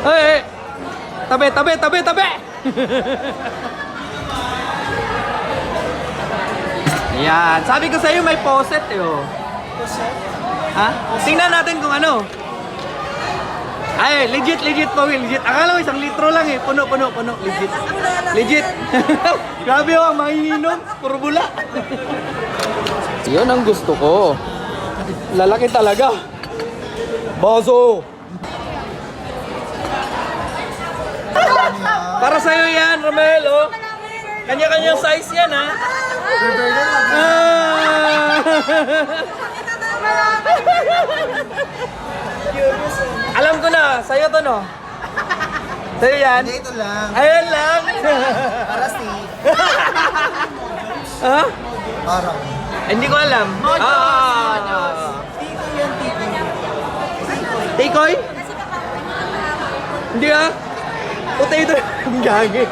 Ay, tabi, tabi, tabi, tabi! Ayan, sabi ko sa'yo may poset eh oh. Poset? Ha? Tingnan natin kung ano. Ay, legit, legit po, legit. Akala ko 1 litro lang eh. Puno, puno, puno. Legit. Legit. Grabe oh, ang manginginom. Puro bula. Yun ang gusto ko. Lalaki talaga. Baso. Para sa'yo yan, Romel, oh. Kanya-kanyang size yan, ha? Alam ko na, sa'yo to, no? Sa'yo yan? Hindi, ito lang. Ayan lang. Para Steve. Ha? Parang. Hindi ko alam. Tiko yan, tiko. Tikoy? Hindi ah. Potato. Ang gagi.